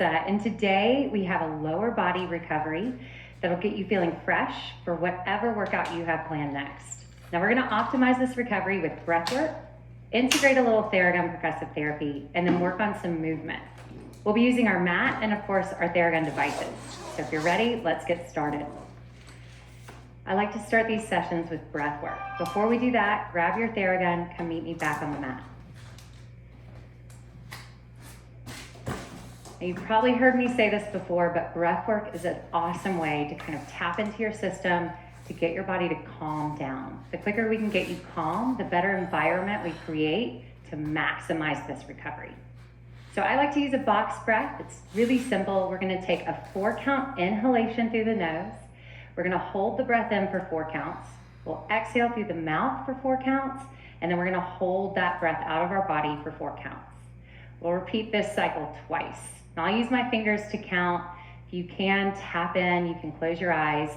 And today we have a lower body recovery that'll get you feeling fresh for whatever workout you have planned next. Now we're gonna optimize this recovery with breath work, integrate a little Theragun percussive therapy, and then work on some movement. We'll be using our mat and of course our Theragun devices. So if you're ready, let's get started. I like to start these sessions with breath work. Before we do that, grab your Theragun, come meet me back on the mat. Now, you've probably heard me say this before, but breath work is an awesome way to kind of tap into your system to get your body to calm down. The quicker we can get you calm, the better environment we create to maximize this recovery. So I like to use a box breath. It's really simple. We're gonna take a 4-count inhalation through the nose. We're gonna hold the breath in for 4 counts. We'll exhale through the mouth for 4 counts, and then we're gonna hold that breath out of our body for 4 counts. We'll repeat this cycle twice. And I'll use my fingers to count. If you can tap in, you can close your eyes,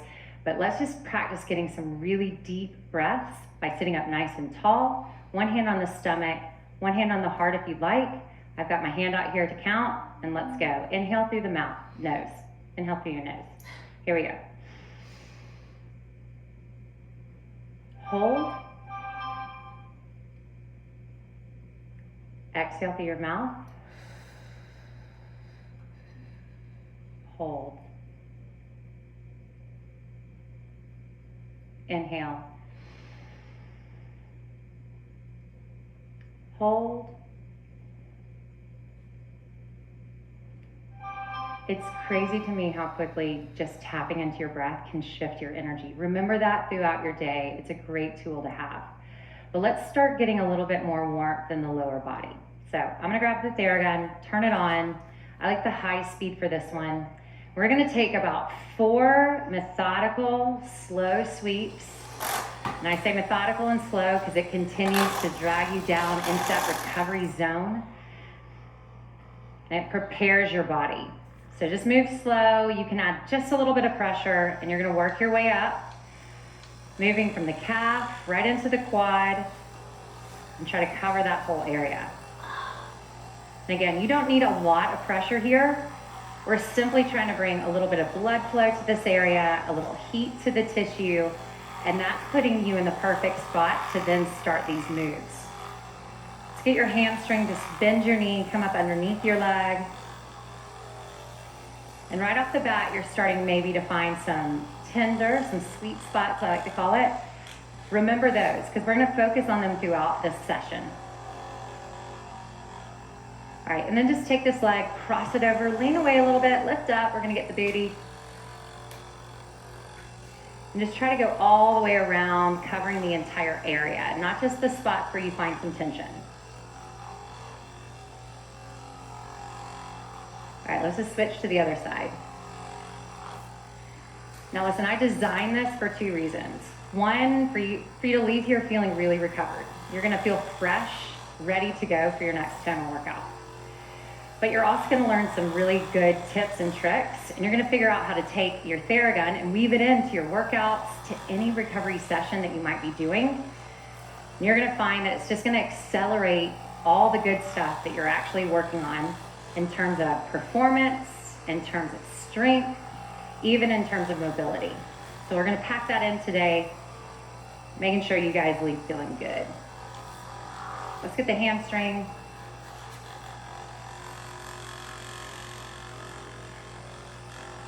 but let's just practice getting some really deep breaths by sitting up nice and tall, one hand on the stomach, one hand on the heart if you'd like. I've got my hand out here to count, and let's go. Inhale through the mouth, nose. Inhale through your nose. Here we go. Hold. Exhale through your mouth. Hold. Inhale. Hold. It's crazy to me how quickly just tapping into your breath can shift your energy. Remember that throughout your day. It's a great tool to have. But let's start getting a little bit more warmth in the lower body. So I'm gonna grab the Theragun, turn it on. I like the high speed for this one. We're gonna take about 4 methodical, slow sweeps. And I say methodical and slow because it continues to drag you down into that recovery zone. And it prepares your body. So just move slow. You can add just a little bit of pressure and you're gonna work your way up, moving from the calf right into the quad and try to cover that whole area. And again, you don't need a lot of pressure here. We're simply trying to bring a little bit of blood flow to this area, a little heat to the tissue, and that's putting you in the perfect spot to then start these moves. Let's get your hamstring, just bend your knee, come up underneath your leg. And right off the bat, you're starting maybe to find some tender, some sweet spots, I like to call it. Remember those, because we're gonna focus on them throughout this session. All right, and then just take this leg, cross it over, lean away a little bit, lift up, we're gonna get the booty. And just try to go all the way around, covering the entire area, not just the spots where you find some tension. All right, let's just switch to the other side. Now listen, I designed this for 2 reasons. One, for you to leave here feeling really recovered. You're gonna feel fresh, ready to go for your next 10 workout. But you're also gonna learn some really good tips and tricks, and you're gonna figure out how to take your Theragun and weave it into your workouts, to any recovery session that you might be doing. And you're gonna find that it's just gonna accelerate all the good stuff that you're actually working on in terms of performance, in terms of strength, even in terms of mobility. So we're gonna pack that in today, making sure you guys leave feeling good. Let's get the hamstring.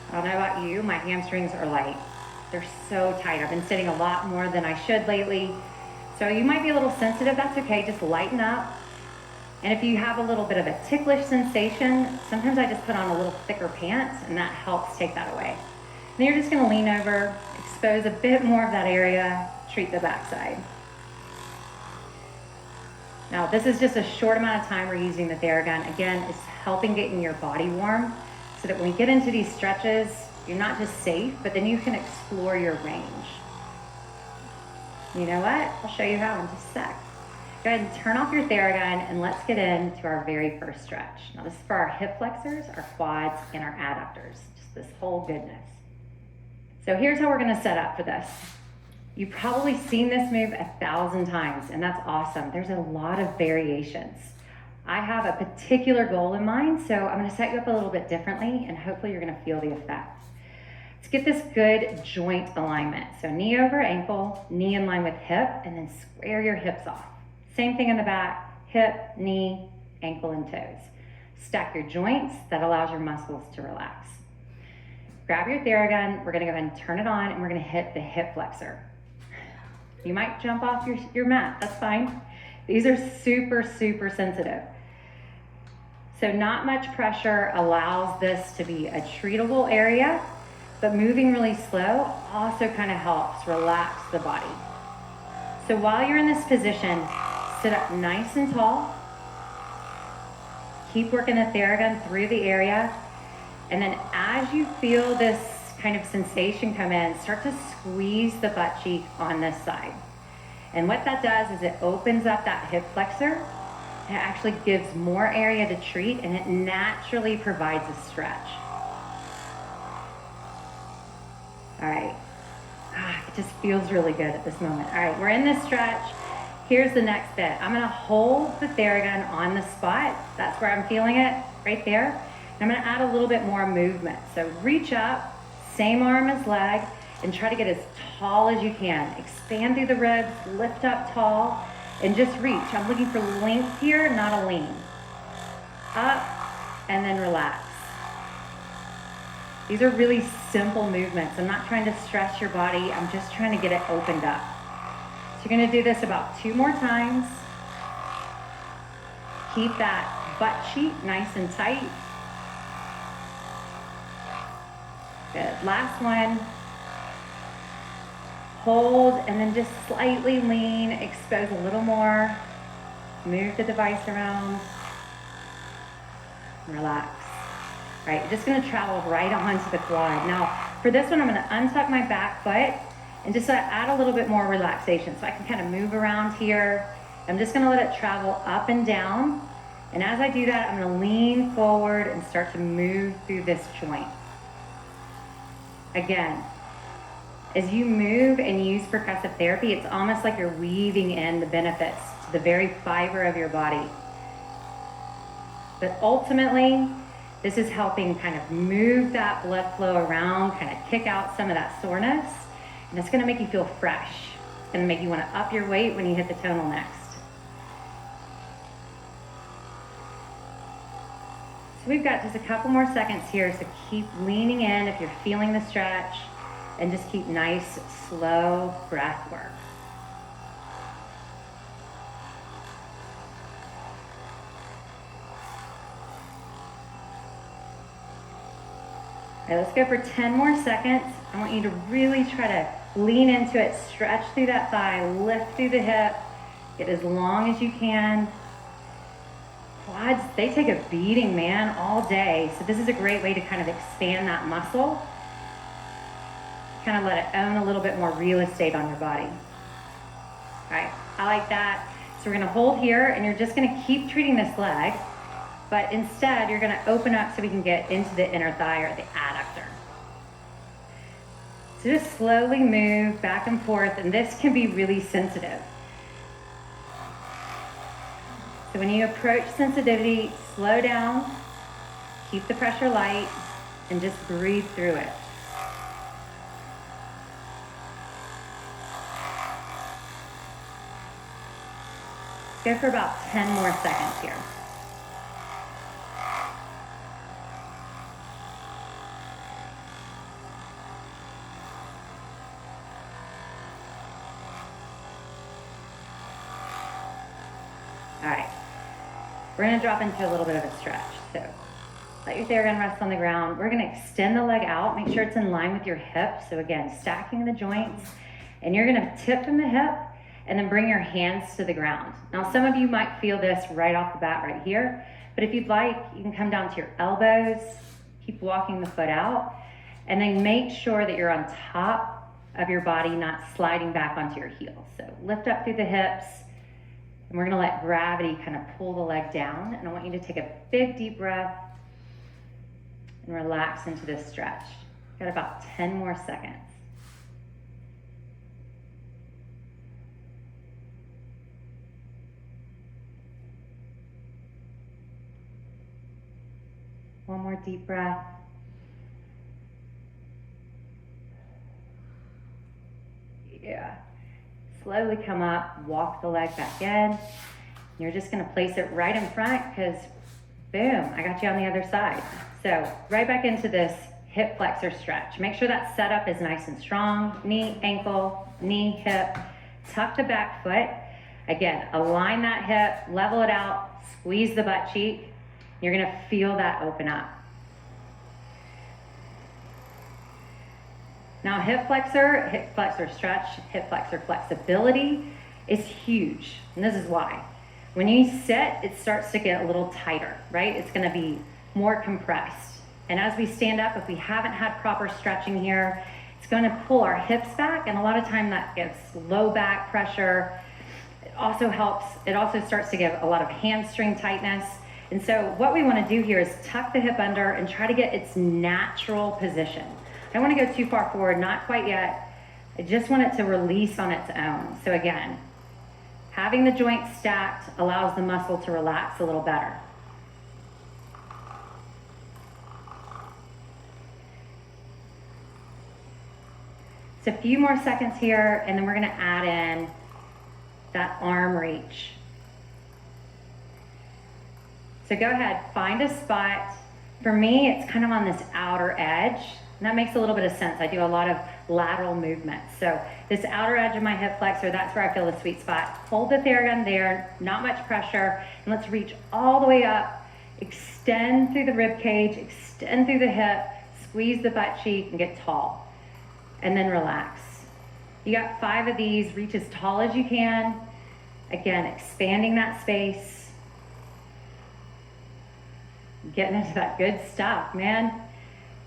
I don't know about you, my hamstrings are light. They're so tight. I've been sitting a lot more than I should lately. So you might be a little sensitive, that's okay, just lighten up. And if you have a little bit of a ticklish sensation, sometimes I just put on a little thicker pants and that helps take that away. Then you're just gonna lean over, expose a bit more of that area, treat the backside. Now this is just a short amount of time we're using the Theragun. Again, it's helping getting your body warm so that when we get into these stretches, you're not just safe, but then you can explore your range. You know what? I'll show you how in just a sec. Go ahead and turn off your Theragun and let's get into our very first stretch. Now this is for our hip flexors, our quads, and our adductors. Just this whole goodness. So here's how we're gonna set up for this. You've probably seen this move 1,000 times, and that's awesome. There's a lot of variations. I have a particular goal in mind, so I'm gonna set you up a little bit differently, and hopefully you're gonna feel the effect. Let's get this good joint alignment. So knee over ankle, knee in line with hip, and then square your hips off. Same thing in the back, hip, knee, ankle, and toes. Stack your joints, that allows your muscles to relax. Grab your Theragun, we're gonna go ahead and turn it on, and we're gonna hit the hip flexor. You might jump off your mat, that's fine. These are super, super sensitive. So not much pressure allows this to be a treatable area, but moving really slow also kind of helps relax the body. So while you're in this position, sit up nice and tall. Keep working the Theragun through the area. And then as you feel this kind of sensation come in, start to squeeze the butt cheek on this side. And what that does is it opens up that hip flexor. It actually gives more area to treat, and it naturally provides a stretch. All right, it just feels really good at this moment. All right, we're in this stretch. Here's the next bit. I'm gonna hold the Theragun on the spot. That's where I'm feeling it, right there. And I'm gonna add a little bit more movement. So reach up, same arm as leg, and try to get as tall as you can. Expand through the ribs, lift up tall, and just reach. I'm looking for length here, not a lean. Up, and then relax. These are really simple movements. I'm not trying to stress your body. I'm just trying to get it opened up. So you're gonna do this about 2 more times. Keep that butt cheek nice and tight. Good, last one. Hold, and then just slightly lean, expose a little more. Move the device around. Relax. All right, you're just gonna travel right onto the quad. Now, for this one, I'm gonna untuck my back foot and just add a little bit more relaxation. So I can kind of move around here. I'm just gonna let it travel up and down. And as I do that, I'm gonna lean forward and start to move through this joint. Again, as you move and use percussive therapy, it's almost like you're weaving in the benefits to the very fiber of your body. But ultimately, this is helping kind of move that blood flow around, kind of kick out some of that soreness, and it's gonna make you feel fresh. It's gonna make you wanna up your weight when you hit the tonal next. So we've got just a couple more seconds here, so keep leaning in if you're feeling the stretch, and just keep nice, slow breath work. All right, let's go for 10 more seconds. I want you to really try to lean into it, stretch through that thigh, lift through the hip, get as long as you can. Quads, they take a beating, man, all day. So this is a great way to kind of expand that muscle. Kind of let it own a little bit more real estate on your body. All right, I like that. So we're gonna hold here, and you're just gonna keep treating this leg, but instead you're gonna open up so we can get into the inner thigh or the adductor. So just slowly move back and forth, and this can be really sensitive. So when you approach sensitivity, slow down, keep the pressure light, and just breathe through it. Go for about 10 more seconds here. All right, we're gonna drop into a little bit of a stretch. So let your Theragun rest on the ground. We're gonna extend the leg out, make sure it's in line with your hip. So again, stacking the joints, and you're gonna tip from the hip, and then bring your hands to the ground. Now, some of you might feel this right off the bat right here, but if you'd like, you can come down to your elbows, keep walking the foot out, and then make sure that you're on top of your body, not sliding back onto your heels. So lift up through the hips, and we're gonna let gravity kind of pull the leg down, and I want you to take a big deep breath and relax into this stretch. Got about 10 more seconds. deep breath. Yeah. Slowly come up, walk the leg back in. You're just gonna place it right in front because boom, I got you on the other side. So right back into this hip flexor stretch. Make sure that setup is nice and strong. Knee, ankle, knee, hip. Tuck the back foot. Again, align that hip, level it out, squeeze the butt cheek. You're gonna feel that open up. Now hip flexor stretch, hip flexor flexibility is huge. And this is why. When you sit, it starts to get a little tighter, right? It's gonna be more compressed. And as we stand up, if we haven't had proper stretching here, it's gonna pull our hips back, and a lot of time that gives low back pressure. It also helps, it also starts to give a lot of hamstring tightness. And so what we wanna do here is tuck the hip under and try to get its natural position. I don't wanna go too far forward, not quite yet. I just want it to release on its own. So again, having the joint stacked allows the muscle to relax a little better. So a few more seconds here, and then we're gonna add in that arm reach. So go ahead, find a spot. For me, it's kind of on this outer edge, and that makes a little bit of sense. I do a lot of lateral movements. So this outer edge of my hip flexor, that's where I feel the sweet spot. Hold the Theragun there, not much pressure, and let's reach all the way up. Extend through the rib cage, extend through the hip, squeeze the butt cheek, and get tall. And then relax. You got 5 of these, reach as tall as you can. Again, expanding that space. Getting into that good stuff, man. All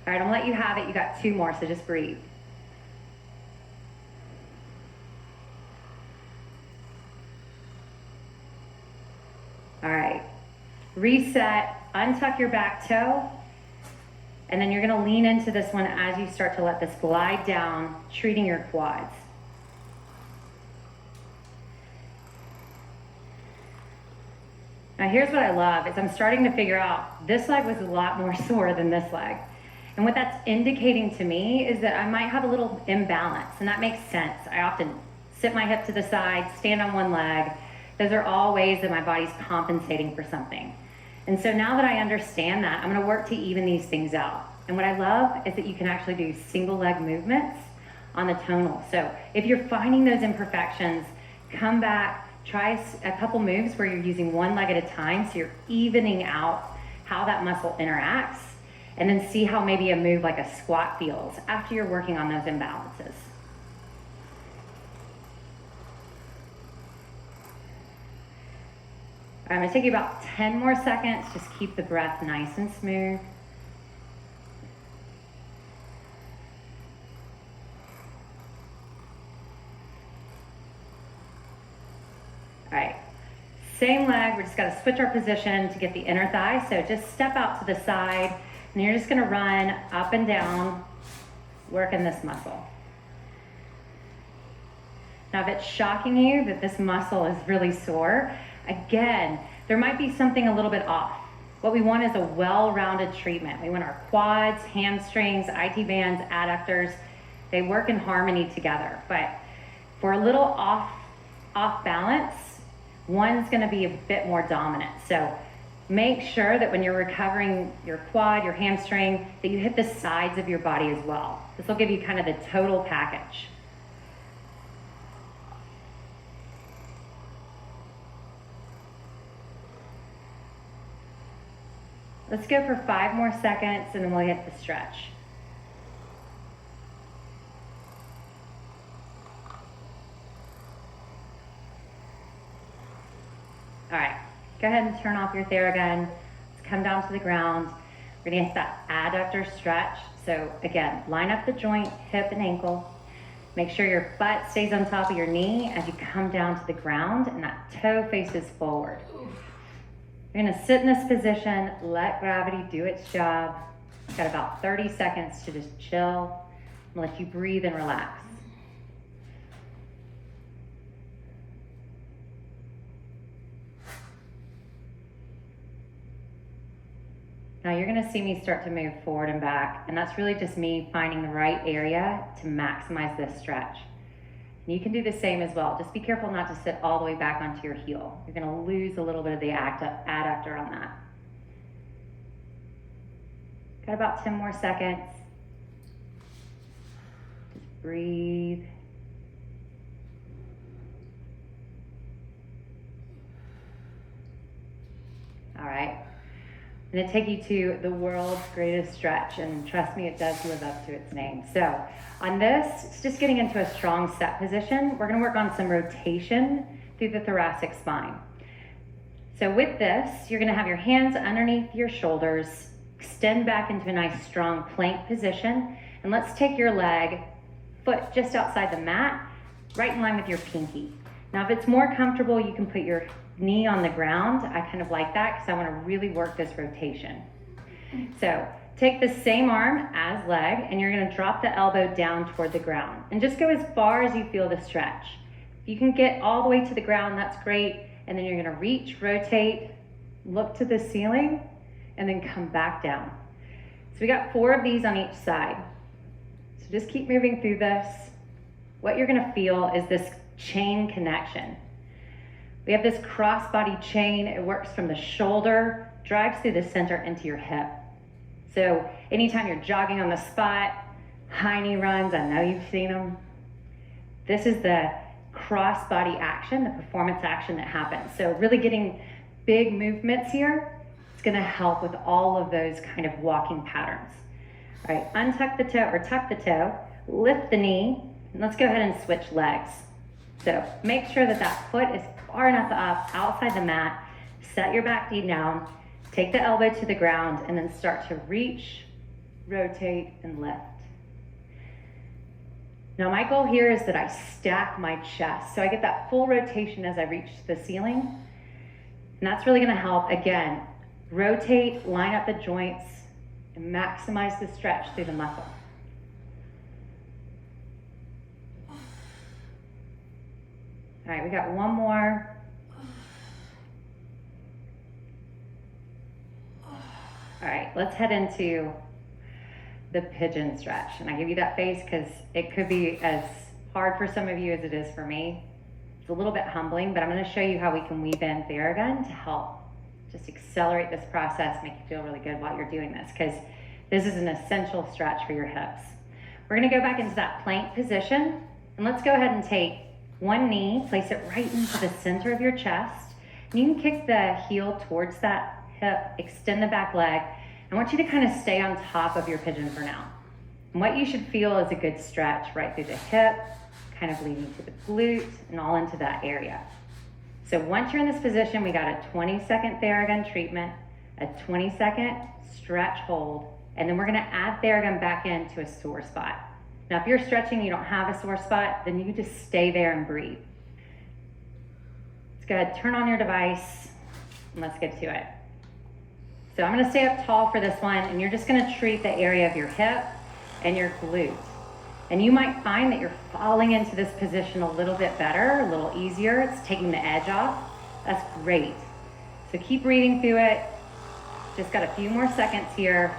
right, I'm gonna let you have it. You got 2 more, so just breathe. All right, reset, untuck your back toe, and then you're gonna lean into this one as you start to let this glide down, treating your quads. Now here's what I love, is I'm starting to figure out this leg was a lot more sore than this leg. And what that's indicating to me is that I might have a little imbalance, and that makes sense. I often sit my hip to the side, stand on one leg. Those are all ways that my body's compensating for something. And so now that I understand that, I'm gonna work to even these things out. And what I love is that you can actually do single leg movements on the tonal. So if you're finding those imperfections, come back, try a couple moves where you're using one leg at a time, so you're evening out how that muscle interacts, and then see how maybe a move like a squat feels after you're working on those imbalances. I'm gonna take you about 10 more seconds. Just keep the breath nice and smooth. All right, same leg, we're just gonna switch our position to get the inner thigh. So just step out to the side, and you're just gonna run up and down, working this muscle. Now if it's shocking you that this muscle is really sore, again, there might be something a little bit off. What we want is a well-rounded treatment. We want our quads, hamstrings, IT bands, adductors, they work in harmony together. But if we're a little off balance, one's gonna be a bit more dominant. So make sure that when you're recovering your quad, your hamstring, that you hit the sides of your body as well. This will give you kind of the total package. Let's go for 5 more seconds, and then we'll hit the stretch. All right, go ahead and turn off your Theragun. Let's come down to the ground. We're gonna hit that adductor stretch. So again, line up the joint, hip and ankle. Make sure your butt stays on top of your knee as you come down to the ground, and that toe faces forward. You're gonna sit in this position, let gravity do its job. You've got about 30 seconds to just chill and let you breathe and relax. Now you're gonna see me start to move forward and back, and that's really just me finding the right area to maximize this stretch. And you can do the same as well. Just be careful not to sit all the way back onto your heel. You're gonna lose a little bit of the adductor on that. Got about 10 more seconds. Just breathe. All right. I'm gonna take you to the world's greatest stretch, and trust me, it does live up to its name. So on this, it's just getting into a strong set position. We're gonna work on some rotation through the thoracic spine. So with this, you're gonna have your hands underneath your shoulders, extend back into a nice strong plank position, and let's take your leg, foot just outside the mat, right in line with your pinky. Now if it's more comfortable, you can put your knee on the ground. I kind of like that because I want to really work this rotation. So take the same arm as leg, and you're going to drop the elbow down toward the ground and just go as far as you feel the stretch. If you can get all the way to the ground, that's great. And then you're going to reach, rotate, look to the ceiling, and then come back down. So we got 4 of these on each side. So just keep moving through this. What you're going to feel is this chain connection. We have this cross-body chain. It works from the shoulder, drives through the center into your hip. So anytime you're jogging on the spot, high knee runs, I know you've seen them. This is the cross-body action, the performance action that happens. So really getting big movements here, it's gonna help with all of those kind of walking patterns. All right, untuck the toe or tuck the toe, lift the knee, and let's go ahead and switch legs. So make sure that that foot is far enough up outside the mat, set your back knee down, take the elbow to the ground, and then start to reach, rotate, and lift. Now my goal here is that I stack my chest, so I get that full rotation as I reach the ceiling, and that's really gonna help, again, rotate, line up the joints, and maximize the stretch through the muscle. All right, we got one more. All right, let's head into the pigeon stretch. And I give you that face because it could be as hard for some of you as it is for me. It's a little bit humbling, but I'm gonna show you how we can weave in Theragun to help just accelerate this process, make you feel really good while you're doing this, because this is an essential stretch for your hips. We're gonna go back into that plank position, and let's go ahead and take one knee, place it right into the center of your chest, and you can kick the heel towards that hip, extend the back leg. I want you to kind of stay on top of your pigeon for now. And what you should feel is a good stretch right through the hip, kind of leading to the glute and all into that area. So once you're in this position, we got a 20-second Theragun treatment, a 20-second stretch hold, and then we're gonna add Theragun back into a sore spot. Now, if you're stretching, you don't have a sore spot, then you can just stay there and breathe. Let's go ahead, turn on your device, and let's get to it. So I'm gonna stay up tall for this one, and you're just gonna treat the area of your hip and your glute. And you might find that you're falling into this position a little bit better, a little easier. It's taking the edge off. That's great. So keep breathing through it. Just got a few more seconds here.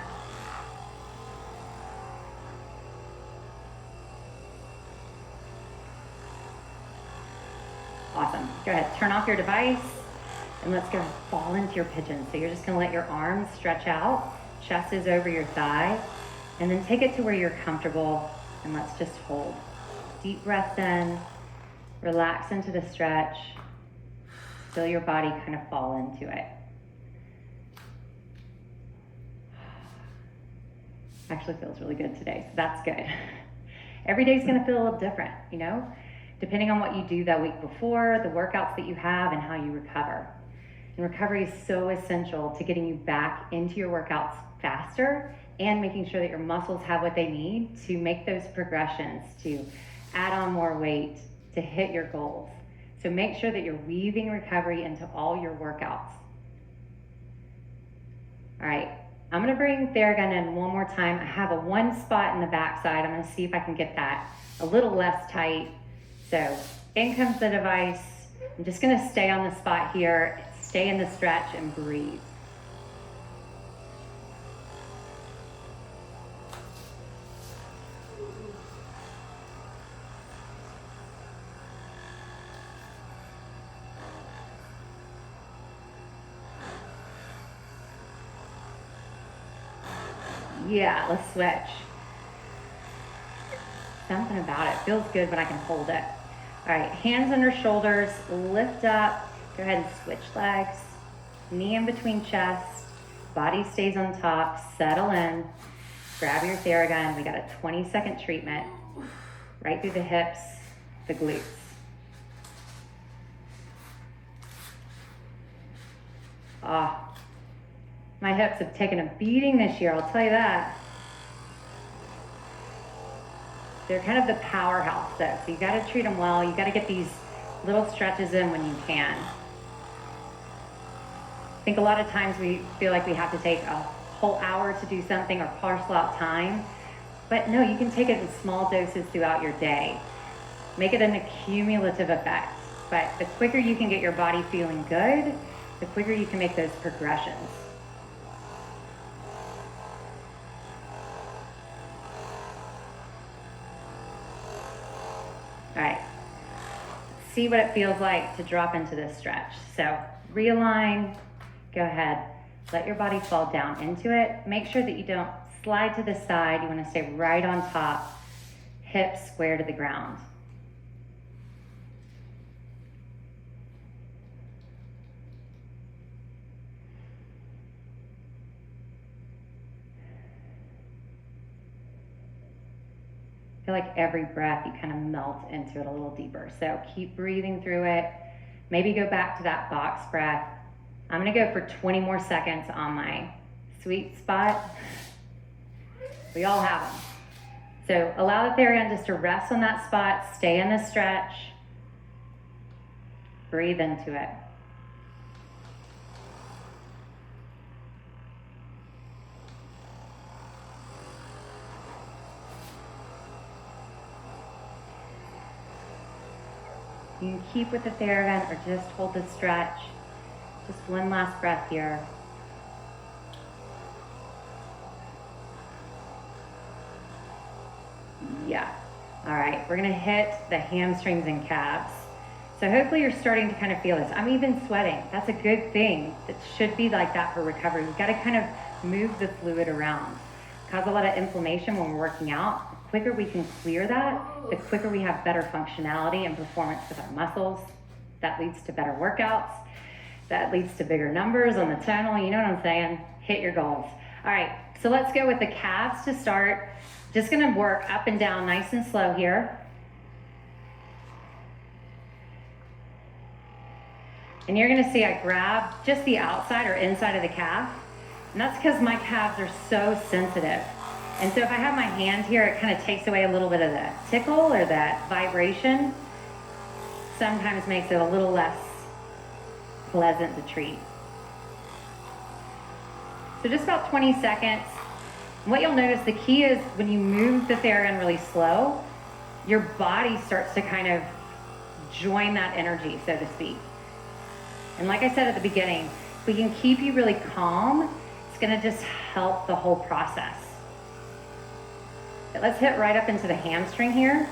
Awesome. Go ahead, turn off your device, and let's go fall into your pigeon. So you're just gonna let your arms stretch out, chest is over your thigh, and then take it to where you're comfortable, and let's just hold. Deep breath in, relax into the stretch, feel your body kind of fall into it. Actually feels really good today, so that's good. Every day's gonna feel a little different, you know? Depending on what you do that week before, the workouts that you have, and how you recover. And recovery is so essential to getting you back into your workouts faster and making sure that your muscles have what they need to make those progressions, to add on more weight, to hit your goals. So make sure that you're weaving recovery into all your workouts. All right, I'm gonna bring Theragun in one more time. I have a one spot in the backside. I'm gonna see if I can get that a little less tight. So in comes the device. I'm just gonna stay on the spot here, stay in the stretch and breathe. Yeah, let's switch. Something about it feels good when I can hold it. All right, hands under shoulders, lift up, go ahead and switch legs, knee in between chest, body stays on top, settle in, grab your Theragun. We got a 20-second treatment, right through the hips, the glutes. Ah, my hips have taken a beating this year, I'll tell you that. They're kind of the powerhouse though, so you gotta treat them well. You gotta get these little stretches in when you can. I think a lot of times we feel like we have to take a whole hour to do something or parcel out time, but no, you can take it in small doses throughout your day. Make it an accumulative effect, but the quicker you can get your body feeling good, the quicker you can make those progressions. All right, see what it feels like to drop into this stretch. So realign, go ahead, let your body fall down into it. Make sure that you don't slide to the side. You wanna stay right on top, hips square to the ground. I feel like every breath you kind of melt into it a little deeper. So keep breathing through it. Maybe go back to that box breath. I'm gonna go for 20 more seconds on my sweet spot. We all have them. So allow the Theragun just to rest on that spot, stay in the stretch, breathe into it. You can keep with the Theragun or just hold the stretch. Just one last breath here. Yeah. All right, we're gonna hit the hamstrings and calves. So hopefully you're starting to kind of feel this. I'm even sweating. That's a good thing. It should be like that for recovery. We've got to kind of move the fluid around. Cause a lot of inflammation when we're working out. The quicker we can clear that, the quicker we have better functionality and performance with our muscles. That leads to better workouts. That leads to bigger numbers on the tonal. You know what I'm saying? Hit your goals. All right, so let's go with the calves to start. Just gonna work up and down nice and slow here. And you're gonna see I grab just the outside or inside of the calf. And that's because my calves are so sensitive. And so if I have my hand here, it kind of takes away a little bit of the tickle or that vibration. Sometimes makes it a little less pleasant to treat. So just about 20 seconds. What you'll notice, the key is when you move the Theragun really slow, your body starts to kind of join that energy, so to speak. And like I said at the beginning, if we can keep you really calm, it's gonna just help the whole process. But let's hit right up into the hamstring here.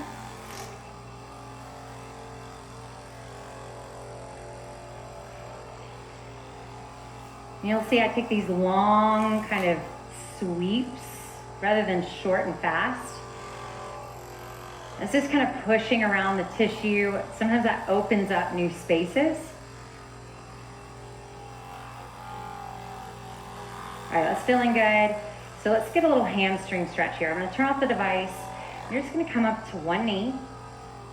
And you'll see I take these long kind of sweeps rather than short and fast. It's just kind of pushing around the tissue. Sometimes that opens up new spaces. All right, that's feeling good. So let's get a little hamstring stretch here. I'm gonna turn off the device. You're just gonna come up to one knee.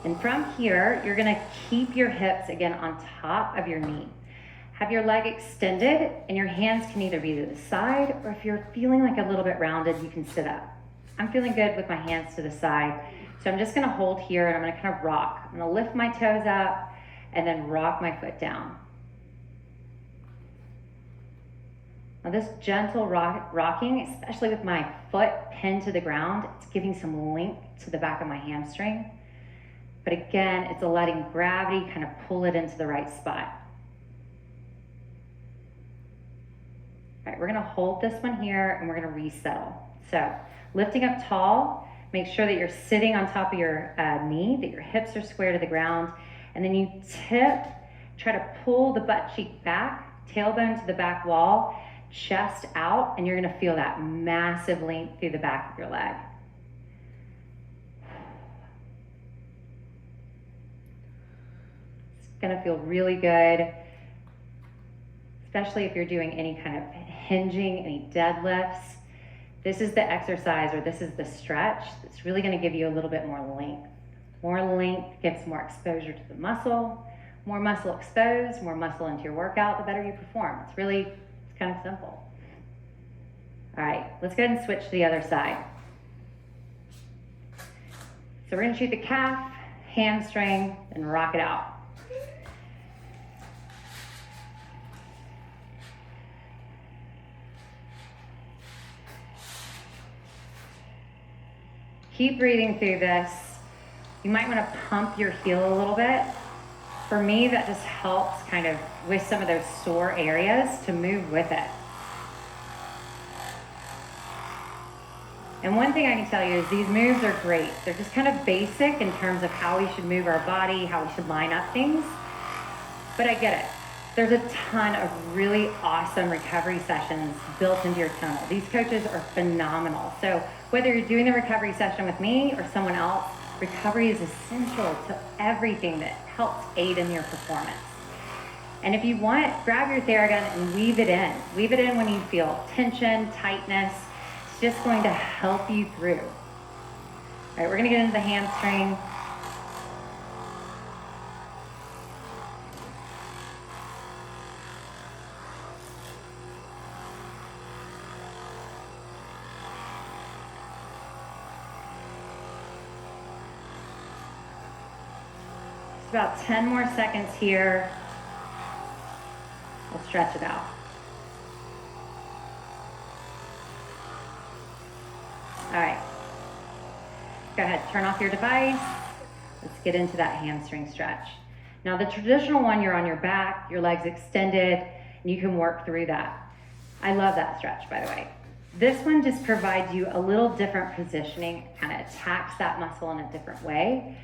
And from here, you're gonna keep your hips again on top of your knee. Have your leg extended and your hands can either be to the side or if you're feeling like a little bit rounded, you can sit up. I'm feeling good with my hands to the side. So I'm just gonna hold here and I'm gonna kind of rock. I'm gonna lift my toes up and then rock my foot down. Now this gentle rocking, especially with my foot pinned to the ground, it's giving some length to the back of my hamstring. But again, it's a letting gravity kind of pull it into the right spot. All right, we're gonna hold this one here and we're gonna resettle. So lifting up tall, make sure that you're sitting on top of your knee, that your hips are square to the ground, and then you tip, try to pull the butt cheek back, tailbone to the back wall. chest out, and you're gonna feel that massive length through the back of your leg. It's gonna feel really good, especially if you're doing any kind of hinging, any deadlifts. This is the exercise, or this is the stretch that's really gonna give you a little bit more length. More length gives more exposure to the muscle. More muscle exposed, more muscle into your workout, the better you perform. It's kind of simple. All right, let's go ahead and switch to the other side. So we're gonna shoot the calf, hamstring, and rock it out. Keep breathing through this. You might want to pump your heel a little bit. For me, that just helps kind of with some of those sore areas to move with it. And one thing I can tell you is these moves are great. They're just kind of basic in terms of how we should move our body, how we should line up things. But I get it. There's a ton of really awesome recovery sessions built into your tonal. These coaches are phenomenal. So whether you're doing the recovery session with me or someone else, recovery is essential to everything that helps aid in your performance. And if you want, grab your Theragun and weave it in. Weave it in when you feel tension, tightness. It's just going to help you through. All right, we're gonna get into the hamstring. About 10 more seconds here. We'll stretch it out. All right. Go ahead, turn off your device. Let's get into that hamstring stretch. Now the traditional one, you're on your back, your legs extended, and you can work through that. I love that stretch, by the way. This one just provides you a little different positioning, kind of attacks that muscle in a different way.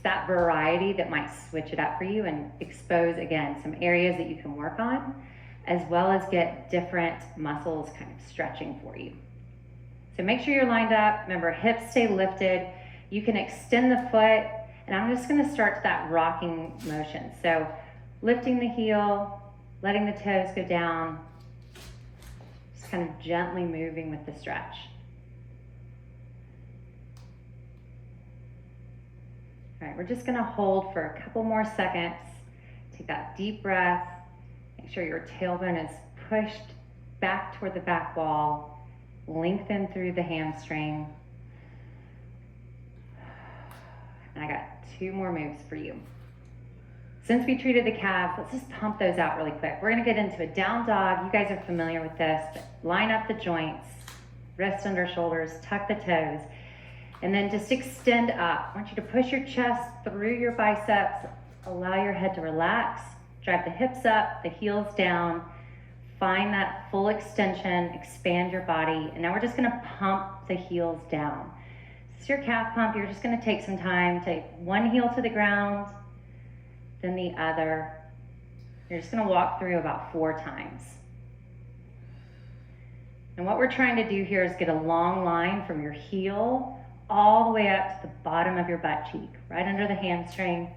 That variety that might switch it up for you and expose, again, some areas that you can work on, as well as get different muscles kind of stretching for you. So make sure you're lined up. Remember, hips stay lifted. You can extend the foot, and I'm just gonna start that rocking motion. So lifting the heel, letting the toes go down, just kind of gently moving with the stretch. All right, we're just gonna hold for a couple more seconds. Take that deep breath. Make sure your tailbone is pushed back toward the back wall. Lengthen through the hamstring. And I got 2 more moves for you. Since we treated the calves, let's just pump those out really quick. We're gonna get into a down dog. You guys are familiar with this. Line up the joints, wrists under shoulders, tuck the toes. And then just extend up. I want you to push your chest through your biceps, allow your head to relax, drive the hips up, the heels down, find that full extension, expand your body. And now we're just gonna pump the heels down. This is your calf pump. You're just gonna take some time, take one heel to the ground, then the other. You're just gonna walk through about 4 times. And what we're trying to do here is get a long line from your heel all the way up to the bottom of your butt cheek, right under the hamstring.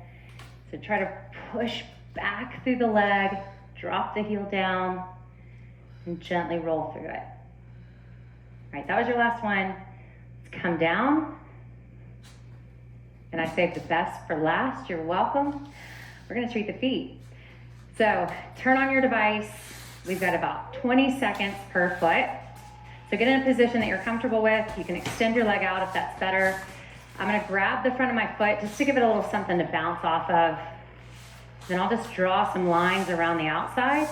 So try to push back through the leg, drop the heel down, and gently roll through it. All right, that was your last one. Let's come down. And I saved the best for last. You're welcome. We're gonna treat the feet. So turn on your device. We've got about 20 seconds per foot. So get in a position that you're comfortable with. You can extend your leg out if that's better. I'm gonna grab the front of my foot just to give it a little something to bounce off of. Then I'll just draw some lines around the outside.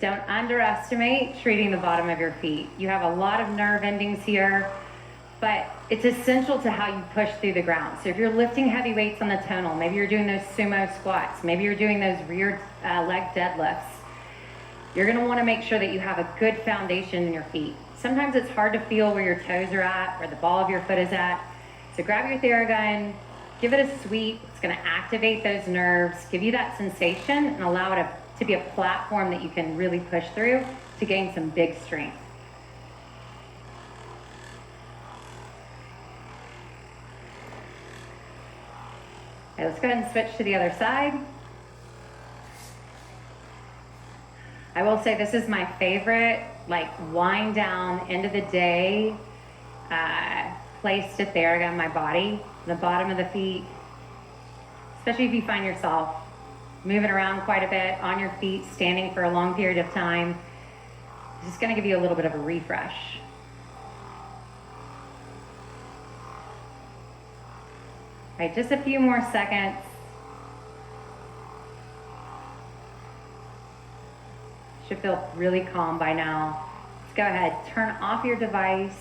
Don't underestimate treating the bottom of your feet. You have a lot of nerve endings here, but it's essential to how you push through the ground. So if you're lifting heavy weights on the tonal, maybe you're doing those sumo squats, maybe you're doing those rear leg deadlifts, you're gonna wanna make sure that you have a good foundation in your feet. Sometimes it's hard to feel where your toes are at, where the ball of your foot is at. So grab your Theragun, Give it a sweep. It's gonna activate those nerves, give you that sensation, and allow it to be a platform that you can really push through to gain some big strength. Okay, let's go ahead and switch to the other side. I will say this is my favorite, like, wind down, end of the day place to Theragun my body, the bottom of the feet, especially if you find yourself moving around quite a bit on your feet, standing for a long period of time. It's just gonna give you a little bit of a refresh. All right, just a few more seconds. Should feel really calm by now. Let's go ahead, turn off your device.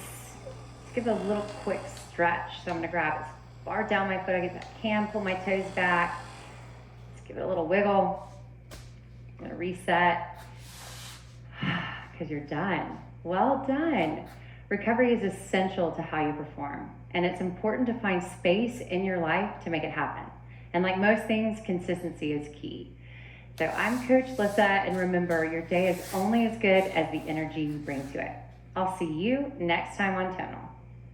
Let's give it a little quick stretch. So I'm gonna grab as far down my foot as I can, pull my toes back. Let's give it a little wiggle. I'm gonna reset, because you're done. Well done. Recovery is essential to how you perform, and it's important to find space in your life to make it happen. And like most things, consistency is key. So I'm Coach Lissa, and remember, your day is only as good as the energy you bring to it. I'll see you next time on Tonal.